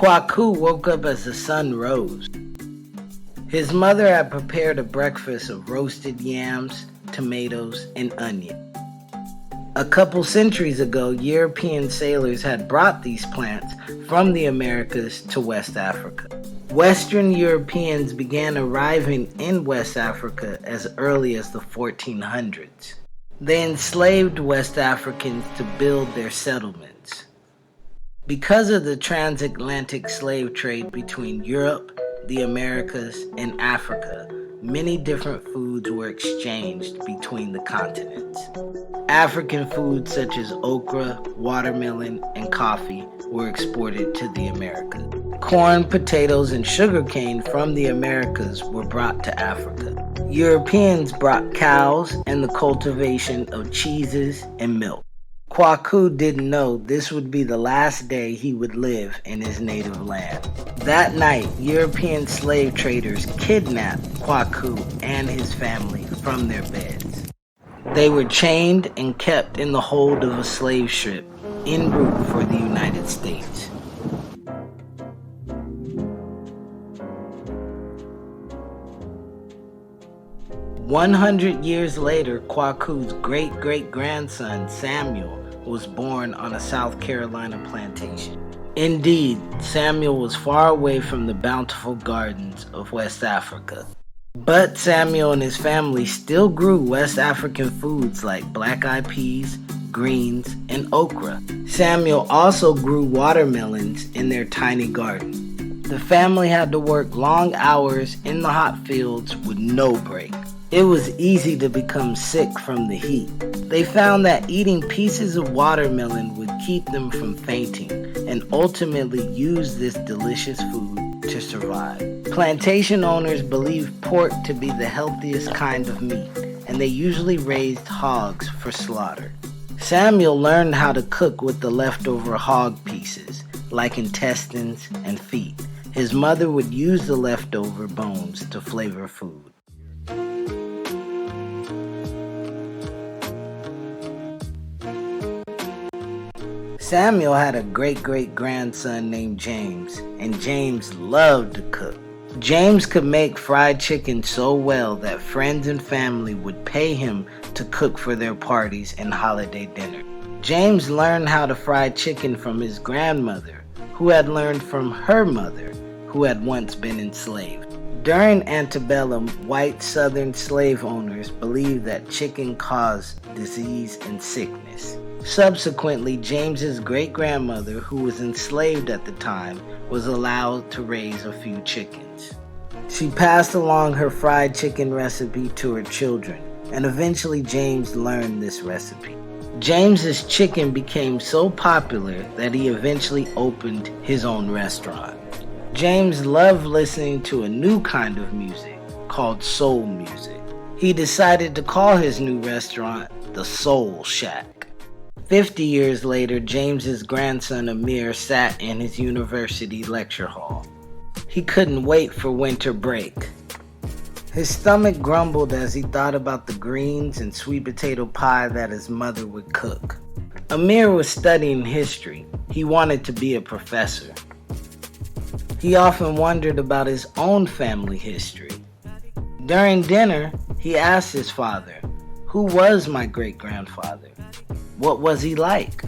Kwaku woke up as the sun rose. His mother had prepared a breakfast of roasted yams, tomatoes, and onion. A couple centuries ago, European sailors had brought these plants from the Americas to West Africa. Western Europeans began arriving in West Africa as early as the 1400s. They enslaved West Africans to build their settlements. Because of the transatlantic slave trade between Europe, the Americas, and Africa, many different foods were exchanged between the continents. African foods such as okra, watermelon, and coffee were exported to the Americas. Corn, potatoes, and sugarcane from the Americas were brought to Africa. Europeans brought cows and the cultivation of cheeses and milk. Kwaku didn't know this would be the last day he would live in his native land. That night, European slave traders kidnapped Kwaku and his family from their beds. They were chained and kept in the hold of a slave ship en route for the United States. "100 years later, Kwaku's great-great-grandson, Samuel, was born on a South Carolina plantation. Indeed, Samuel was far away from the bountiful gardens of West Africa. But Samuel and his family still grew West African foods like black-eyed peas, greens, and okra. Samuel also grew watermelons in their tiny garden. The family had to work long hours in the hot fields with no break. It was easy to become sick from the heat. They found that eating pieces of watermelon would keep them from fainting and ultimately used this delicious food to survive. Plantation owners believed pork to be the healthiest kind of meat, and they usually raised hogs for slaughter. Samuel learned how to cook with the leftover hog pieces, like intestines and feet. His mother would use the leftover bones to flavor food. Samuel had a great-great-grandson named James, and James loved to cook. James could make fried chicken so well that friends and family would pay him to cook for their parties and holiday dinner. James learned how to fry chicken from his grandmother, who had learned from her mother, who had once been enslaved. During antebellum, white Southern slave owners believed that chicken caused disease and sickness. Subsequently, James's great-grandmother, who was enslaved at the time, was allowed to raise a few chickens. She passed along her fried chicken recipe to her children, and eventually James learned this recipe. James's chicken became so popular that he eventually opened his own restaurant. James loved listening to a new kind of music called soul music. He decided to call his new restaurant the Soul Shack. 50 years later, James's grandson Amir sat in his university lecture hall. He couldn't wait for winter break. His stomach grumbled as he thought about the greens and sweet potato pie that his mother would cook. Amir was studying history. He wanted to be a professor. He often wondered about his own family history. During dinner, he asked his father, "Who was my great-grandfather? What was he like?"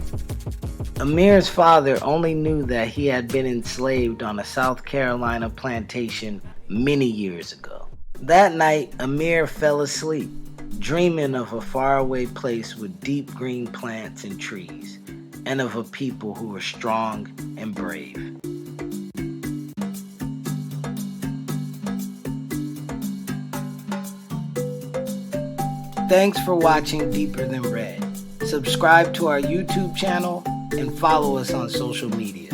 Amir's father only knew that he had been enslaved on a South Carolina plantation many years ago. That night, Amir fell asleep, dreaming of a faraway place with deep green plants and trees, and of a people who were strong and brave. Thanks for watching Deeper Than Red. Subscribe to our YouTube channel and follow us on social media.